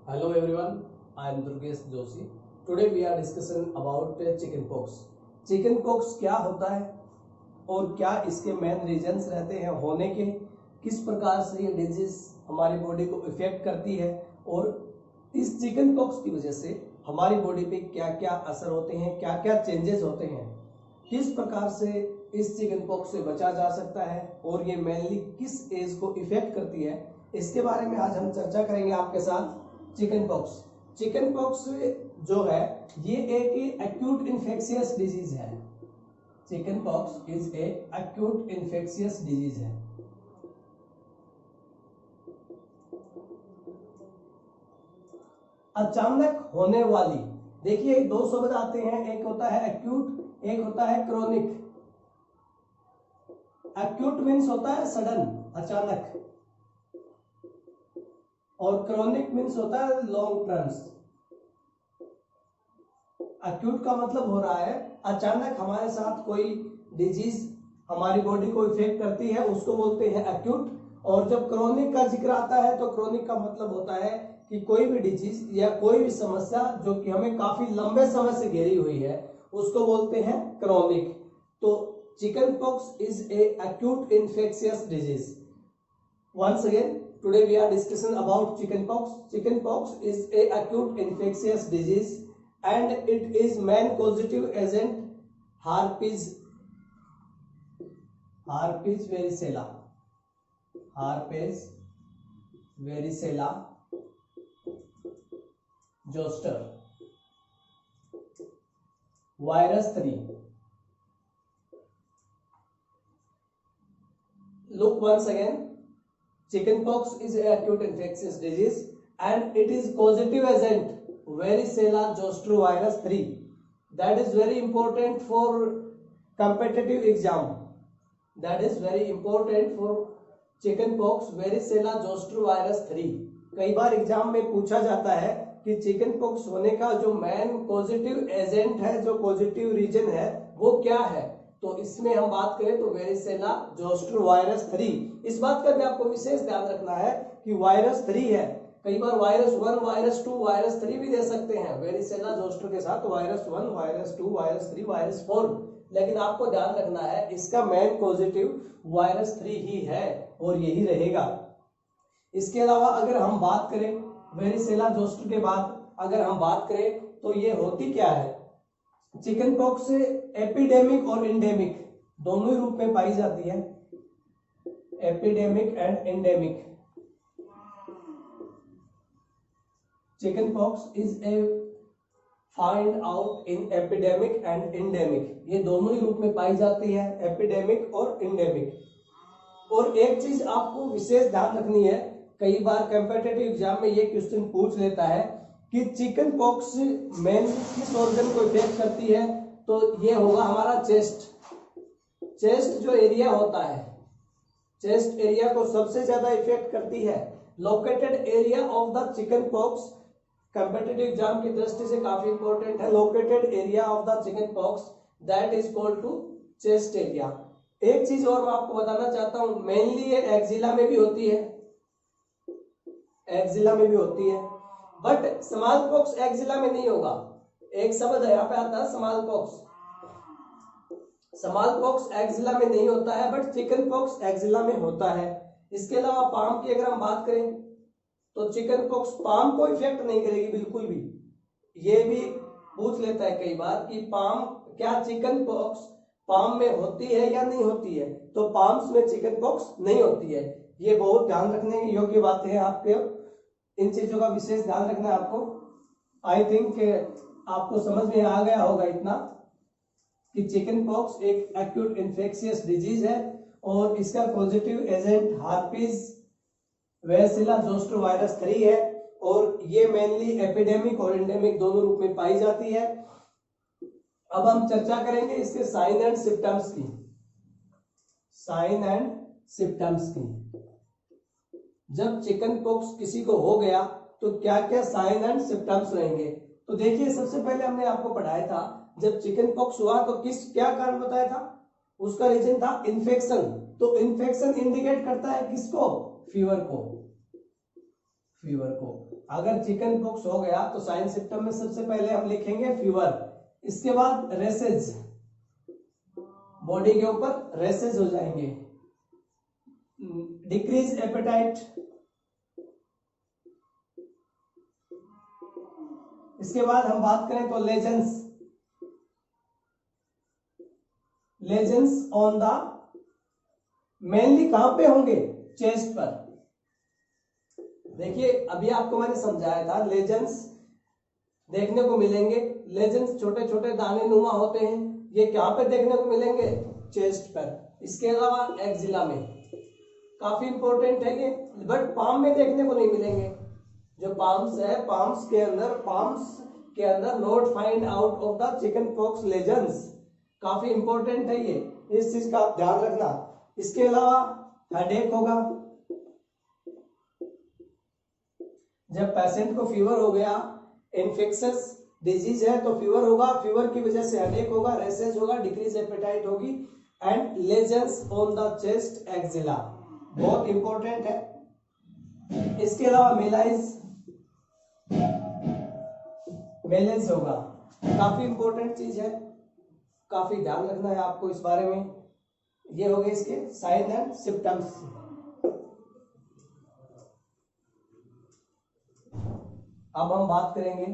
Hello everyone, I am Durgesh Joshi. Today we are discussing about chickenpox. Chickenpox क्या होता है और क्या इसके मेन रीजंस रहते हैं होने के, किस प्रकार से ये डिजीज हमारी बॉडी को इफेक्ट करती है और इस चिकनपॉक्स की वजह से हमारी बॉडी पे क्या क्या असर होते हैं, क्या क्या चेंजेस होते हैं, किस प्रकार से इस चिकनपॉक्स से बचा जा सकता है और ये मेनली किस एज को इफेक्ट करती है, इसके बारे में आज हम चर्चा करेंगे आपके साथ। चिकनपॉक्स जो है ये एक एक्यूट इन्फेक्शियस डिजीज है। Chickenpox is a acute infectious disease है। अचानक होने वाली, देखिए दो शब्द आते हैं, एक होता है एक्यूट, एक होता है क्रोनिक। एक्यूट मीन्स होता है सडन, अचानक, और क्रोनिक मीन्स होता है लॉन्ग टर्म्स। एक्यूट का मतलब हो रहा है अचानक हमारे साथ कोई डिजीज हमारी बॉडी को इफेक्ट करती है, उसको बोलते हैं एक्यूट। और जब क्रोनिक का जिक्र आता है तो क्रोनिक का मतलब होता है कि कोई भी डिजीज या कोई भी समस्या जो कि हमें काफी लंबे समय से घेरी हुई है, उसको बोलते हैं क्रोनिक। तो chickenpox is a acute infectious disease. Once again, today we are discussing about chickenpox. Chickenpox is a acute infectious disease and it is main causative agent herpes varicella. Herpes varicella zoster. Virus 3. Look once again. Chickenpox is an acute infectious disease and it is causative agent varicella zoster virus 3. That is very important for competitive exam. That is very important for chickenpox varicella zoster virus 3. कई बार exam में पूछा जाता है कि chickenpox होने का जो main positive agent है, जो पॉजिटिव रीजन है, वो क्या है। तो इसमें हम बात करें तो वेरिसेला जोस्टर वायरस 3। इस बात का भी आपको विशेष ध्यान रखना है कि वायरस 3 है। कई बार वायरस 1, वायरस 2, वायरस 3 भी दे सकते हैं वेरिसेला जोस्टर के साथ, वायरस 1, वायरस 2, वायरस 3, वायरस 4। लेकिन आपको ध्यान रखना है इसका मेन पॉजिटिव वायरस 3 ही है और यही रहेगा। इसके अलावा अगर हम बात करें वेरिसेला जोस्टर के बाद अगर हम बात करें तो ये होती क्या है। चिकनपॉक्स एपिडेमिक और इंडेमिक दोनों ही रूप में पाई जाती है, epidemic and endemic. Chickenpox is a find out in epidemic and endemic, ये दोनों ही रूप में पाई जाती है, एपिडेमिक और इंडेमिक। और एक चीज आपको विशेष ध्यान रखनी है, कई बार कॉम्पिटिटिव एग्जाम में ये क्वेश्चन पूछ लेता है कि चिकनपॉक्स मेनली किस ऑर्गन को इफेक्ट करती है, तो ये होगा हमारा चेस्ट। चेस्ट जो एरिया होता है, चेस्ट एरिया को सबसे ज्यादा इफेक्ट करती है। Located area of the chickenpox competitive exam की दृष्टि से काफी इंपॉर्टेंट है। Located area of the chickenpox that is called to chest area. एक चीज और मैं आपको बताना चाहता हूं, मेनली ये एक्जिला में भी होती है, एक्जिला में भी होती है, बट स्मॉल पॉक्स एक्जिला में नहीं होगा। एक शब्द यहाँ पे आता है small pox. Small pox axilla में नहीं होता है बट चिकन पॉक्स एक्जिला में होता है। इसके अलावा पाम की अगर हम बात करें तो चिकन पॉक्स पाम को इफेक्ट नहीं करेगी बिल्कुल भी। ये भी पूछ लेता है कई बार कि पाम, क्या चिकन पॉक्स पाम में होती है या नहीं होती है, तो पाम्स में चिकन पॉक्स नहीं होती है। ये बहुत ध्यान रखने की योग्य बातें हैं, आपके इन चीजों का विशेष ध्यान रखना है आपको। आई थिंक आपको समझ में आ गया होगा इतना कि चिकनपॉक्स एक एक्यूट इन्फेक्शियस डिजीज है और इसका positive agent हार्पिस varicella zoster virus 3 है और ये मेनली एपिडेमिक और एंडेमिक दोनों रूप में पाई जाती है। अब हम चर्चा करेंगे इसके साइन एंड सिम्टम्स की। साइन एंड सिम्टम्स की, जब चिकनपॉक्स किसी को हो गया तो क्या क्या साइन एंड सिम्टम्स रहेंगे। तो देखिए सबसे पहले हमने आपको पढ़ाया था जब चिकनपॉक्स हुआ तो क्या कारण बताया था, उसका रीजन था इन्फेक्शन। तो इन्फेक्शन इंडिकेट करता है किसको, फीवर को। अगर चिकन पॉक्स हो गया तो साइन सिम्टम में सबसे पहले हम लिखेंगे फीवर, इसके बाद रेसेज, बॉडी के ऊपर रेसेज हो जाएंगे, डिक्रीज एपेटाइट, इसके बाद हम बात करें तो lesions, lesions on the, mainly कहां पे होंगे, चेस्ट पर। देखिए अभी आपको मैंने समझाया था लेजन्स देखने को मिलेंगे, लेजन्स छोटे छोटे दाने नुमा होते हैं, ये कहां पे देखने को मिलेंगे, चेस्ट पर। इसके अलावा एक्जिला में, काफी इंपॉर्टेंट है ये, बट पाम में देखने को नहीं मिलेंगे। जो पाम्स है, पाम्स के अंदर not find out of the chicken pox lesions, काफी इंपॉर्टेंट है ये, इस चीज का आप ध्यान रखना। इसके अलावा हेडेक होगा, जब पेशेंट को फीवर हो गया, इन्फेक्शस डिजीज है तो फीवर होगा, फीवर की वजह से हेडेक होगा, रेसेज होगा, डिक्रीज एपेटाइट होगी, and lesions on the chest axilla, बहुत इंपॉर्टेंट है। इसके अलावा मेलेज होगा, काफी इंपॉर्टेंट चीज है, काफी ध्यान रखना है आपको इस बारे में। ये हो गए इसके साइन एंड सिम्टम्स। अब हम बात करेंगे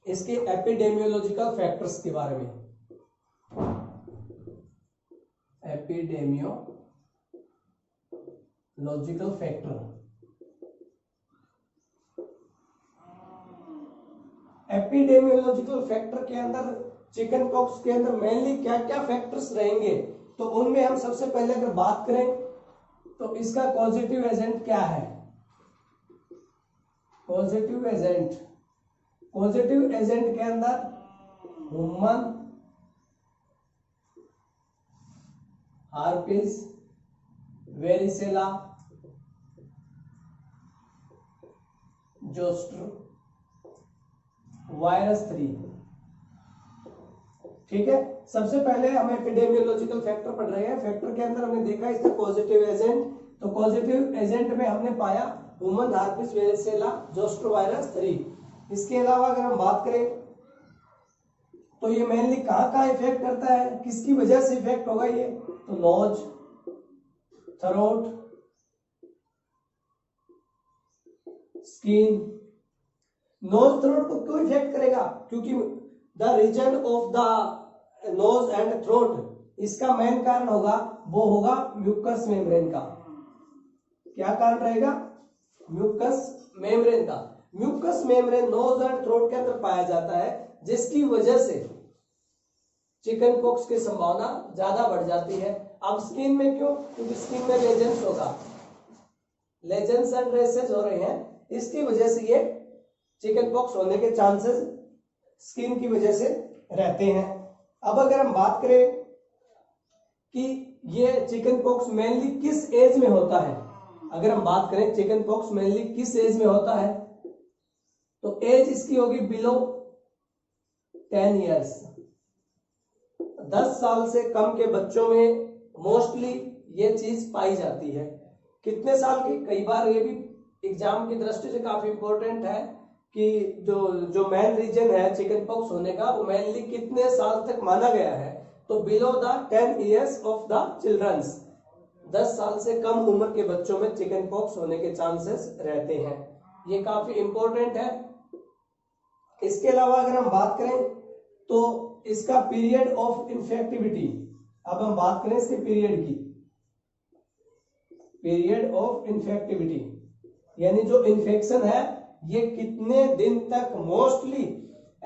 इसके एपिडेमियोलॉजिकल फैक्टर्स के बारे में। एपिडेमियोलॉजिकल फैक्टर, एपिडेमियोलॉजिकल फैक्टर के अंदर चिकन पॉक्स के अंदर मेनली क्या क्या फैक्टर्स रहेंगे, तो उनमें हम सबसे पहले अगर बात करें तो इसका पॉजिटिव एजेंट क्या है, पॉजिटिव एजेंट के अंदर ह्यूमन हार्पिस, वेरिसेला, जोस्टर, वायरस 3। ठीक है, सबसे पहले हम एपिडेमियोलॉजिकल फैक्टर पढ़ रहे हैं। फैक्टर के अंदर हमने देखा इसका पॉजिटिव एजेंट, तो पॉजिटिव एजेंट में हमने पाया ह्यूमन हार्पिस, वेरिसेला, जोस्टर वायरस 3। इसके अलावा अगर हम बात करें तो ये मेनली कहां इफेक्ट करता है, किसकी वजह से इफेक्ट होगा ये, तो nose, throat, skin. Nose throat को क्यों इफेक्ट करेगा, क्योंकि the reason of the nose and throat, इसका मेन कारण होगा वो होगा म्यूकस मेम्ब्रेन का। क्या कारण रहेगा, म्यूकस मेम्ब्रेन का। Mucus membrane nose and throat के अंदर पाया जाता है, जिसकी वजह से चिकन पॉक्स की संभावना ज्यादा बढ़ जाती है। अब स्किन में क्यों, क्योंकि स्किन में लेजेंस होगा, लेजेंस एंड रेसेज हो रहे हैं, इसकी वजह से ये चिकन पॉक्स होने के चांसेस स्किन की वजह से रहते हैं। अब अगर हम बात करें कि ये चिकन पॉक्स मेनली किस एज में होता है, अगर हम बात करें चिकन पॉक्स मेनली किस एज में होता है, तो एज इसकी होगी बिलो 10 इयर्स। 10 साल से कम के बच्चों में मोस्टली ये चीज पाई जाती है। कितने साल की, कई बार ये भी एग्जाम की दृष्टि से काफी इंपॉर्टेंट है कि जो मेन रीजन है चिकन पॉक्स होने का, वो मेनली कितने साल तक माना गया है, तो below the 10 years of the childrens, 10 साल से कम उम्र के बच्चों में चिकन पॉक्स होने के चांसेस रहते हैं। ये काफी इंपॉर्टेंट है। इसके अलावा अगर हम बात करें तो इसका पीरियड ऑफ इन्फेक्टिविटी, अब हम बात करें इसके पीरियड की, पीरियड ऑफ इन्फेक्टिविटी यानी जो इन्फेक्शन है ये कितने दिन तक मोस्टली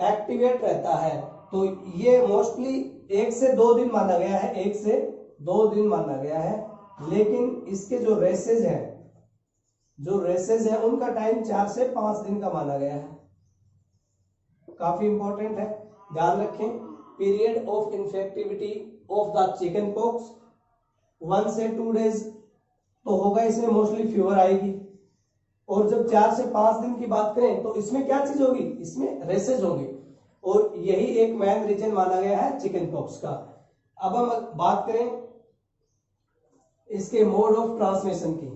एक्टिवेट रहता है, तो ये मोस्टली 1 से 2 दिन माना गया है, 1 से 2 दिन माना गया है। लेकिन इसके जो रेसेज है उनका टाइम 4 से 5 दिन का माना गया है। काफी इंपॉर्टेंट है, ध्यान रखें। Period of infectivity of the chicken pox 1 से 2 डेज तो होगा, इसमें मोस्टली फीवर आएगी। और जब 4 से 5 दिन की बात करें तो इसमें क्या चीज होगी, इसमें रेसेज होंगे, और यही एक मेन रीजन माना गया है चिकन पॉक्स का। अब हम बात करें इसके मोड ऑफ ट्रांसमिशन की,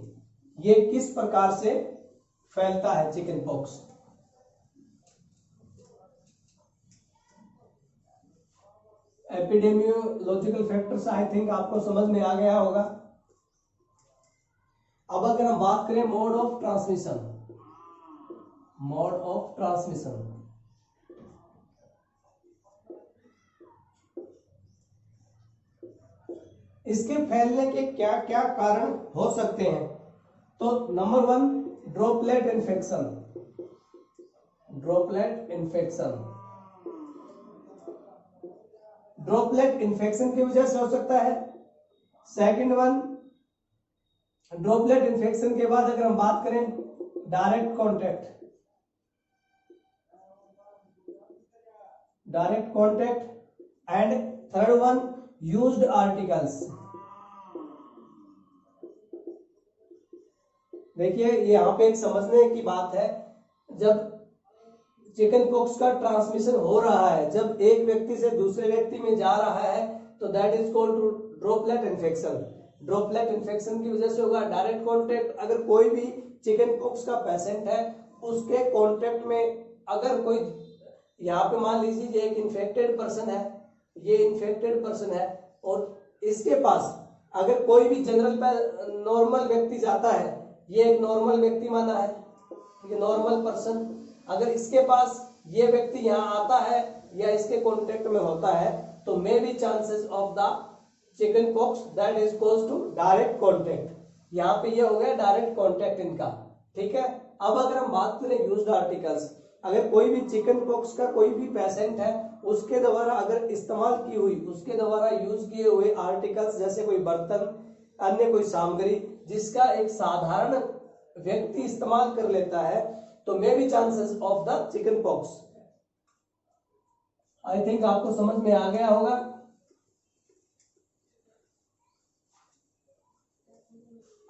ये किस प्रकार से फैलता है chicken pox. Epidemiological factors I think आपको समझ में आ गया होगा। अब अगर हम बात करें mode of transmission, mode of transmission, इसके फैलने के क्या क्या कारण हो सकते हैं। तो number 1 droplet infection, droplet infection, droplet infection की वजह से हो सकता है। सेकंड वन, ड्रॉपलेट इन्फेक्शन के बाद अगर हम बात करें direct contact, direct contact and third one used articles. देखिए यहाँ पे एक समझने की बात है, जब चिकन पॉक्स का ट्रांसमिशन हो रहा है, जब एक व्यक्ति से दूसरे व्यक्ति में जा रहा है, तो that is called to droplet infection. Droplet infection की वजह से होगा डायरेक्ट कांटेक्ट। अगर कोई भी चिकन पॉक्स का पेशेंट है, उसके कांटेक्ट में अगर कोई, यहाँ पे मान लीजिए एक इन्फेक्टेड पर्सन है, ये इन्फेक्टेड पर्सन है, और इसके पास अगर कोई भी जनरल नॉर्मल व्यक्ति जाता है, ये एक नॉर्मल व्यक्ति माना है, ये नॉर्मल पर्सन, अगर इसके पास ये व्यक्ति यहाँ आता है या इसके कांटेक्ट में होता है, तो may be chances of the chicken pox that is called to direct contact. यहाँ पे ये हो गया डायरेक्ट कांटेक्ट इनका, ठीक है। अब अगर हम बात करें यूज्ड आर्टिकल्स, अगर कोई भी चिकन पॉक्स का कोई भी पेशेंट है, उसके द्वारा अगर इस्तेमाल की हुई, उसके द्वारा यूज किए हुए आर्टिकल्स, जैसे कोई बर्तन, अन्य कोई सामग्री जिसका एक साधारण व्यक्ति इस्तेमाल कर लेता है, तो may be chances of the chicken pox. I think आपको समझ में आ गया होगा।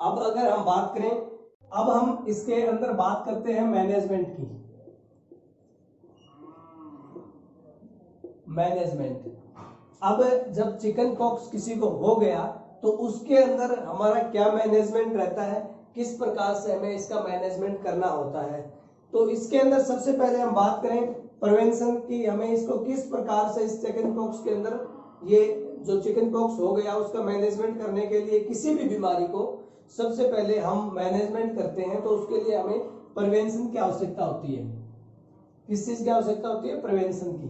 अब अगर हम बात करें, अब हम इसके अंदर बात करते हैं मैनेजमेंट की। मैनेजमेंट, अब जब चिकन पॉक्स किसी को हो गया, तो उसके अंदर हमारा क्या मैनेजमेंट रहता है, किस प्रकार से हमें इसका मैनेजमेंट करना होता है। तो इसके अंदर सबसे पहले हम बात करें प्रिवेंशन की, हमें इसको किस प्रकार से इस चिकन पॉक्स के अंदर, ये जो चिकन पॉक्स हो गया उसका मैनेजमेंट करने के लिए, किसी भी बीमारी को सबसे पहले हम मैनेजमेंट करते हैं, तो उसके लिए हमें प्रिवेंशन की आवश्यकता होती है। किस चीज की आवश्यकता होती है? प्रिवेंशन की,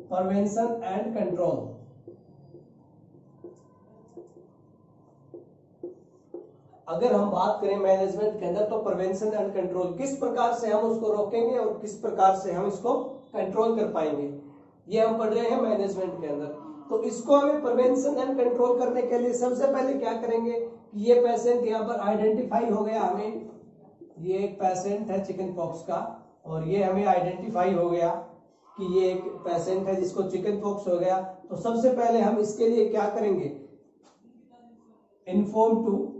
प्रिवेंशन एंड कंट्रोल। अगर हम बात करें मैनेजमेंट के अंदर, तो प्रिवेंशन एंड कंट्रोल, किस प्रकार से हम उसको रोकेंगे और किस प्रकार से हम इसको कंट्रोल कर पाएंगे, ये हम पढ़ रहे हैं मैनेजमेंट के अंदर। तो इसको हमें प्रिवेंशन एंड कंट्रोल करने के लिए सबसे पहले क्या करेंगे कि ये पेशेंट यहाँ पर आइडेंटिफाई हो गया, हमें ये एक पेशेंट है चिकन पॉक्स का, और ये हमें आइडेंटिफाई हो गया कि ये एक पेशेंट है जिसको चिकन पॉक्स हो गया। तो सबसे पहले हम इसके लिए क्या करेंगे, inform to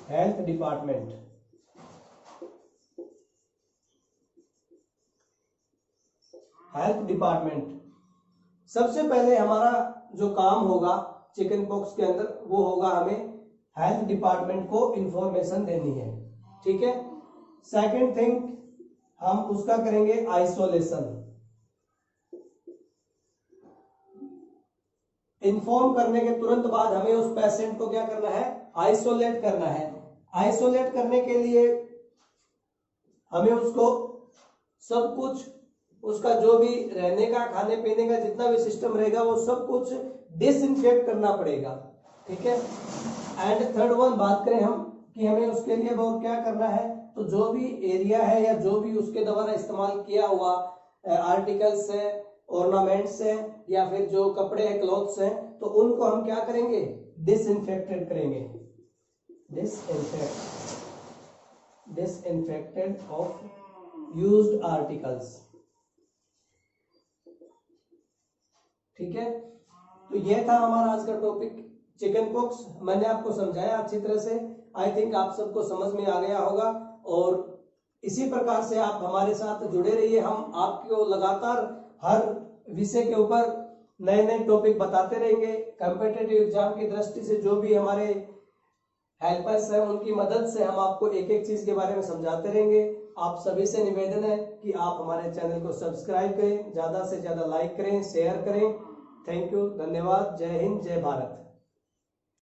health department. Health department, सबसे पहले हमारा जो काम होगा चिकन पॉक्स के अंदर, वो होगा हमें हेल्थ डिपार्टमेंट को इंफॉर्मेशन देनी है, ठीक है। सेकंड थिंग, हम उसका करेंगे आइसोलेशन। इन्फॉर्म करने के तुरंत बाद हमें उस पेशेंट को क्या करना है, आइसोलेट करना है। आइसोलेट करने के लिए हमें उसको सब कुछ, उसका जो भी रहने का, खाने पीने का जितना भी सिस्टम रहेगा, वो सब कुछ डिसइंफेक्ट करना पड़ेगा, ठीक है। एंड थर्ड वन बात करें हम कि हमें उसके लिए वो क्या करना है, तो जो भी एरिया है या जो भी उसके द्वारा इस्तेमाल किया हुआ आर्टिकल्स है, ऑर्नामेंट्स है, या फिर जो कपड़े हैं, क्लॉथ्स हैं, तो उनको हम क्या करेंगे, डिसइंफेक्टेड करेंगे। डिसइंफेक्टेड ऑफ यूज्ड आर्टिकल्स, ठीक है। तो ये था हमारा आज का टॉपिक चिकन पॉक्स। मैंने आपको समझाया अच्छी तरह से, आई थिंक आप सबको समझ में आ गया होगा। और इसी प्रकार से आप हमारे साथ जुड़े रहिए, हम आपको लगातार हर विषय के ऊपर नए नए टॉपिक बताते रहेंगे। कॉम्पिटिटिव एग्जाम की दृष्टि से जो भी हमारे हेल्पर्स हैं उनकी मदद से हम आपको एक एक चीज के बारे में समझाते रहेंगे। आप सभी से निवेदन है कि आप हमारे चैनल को सब्सक्राइब करें, ज्यादा से ज्यादा लाइक करें, शेयर करें। थैंक यू, धन्यवाद। जय हिंद, जय भारत।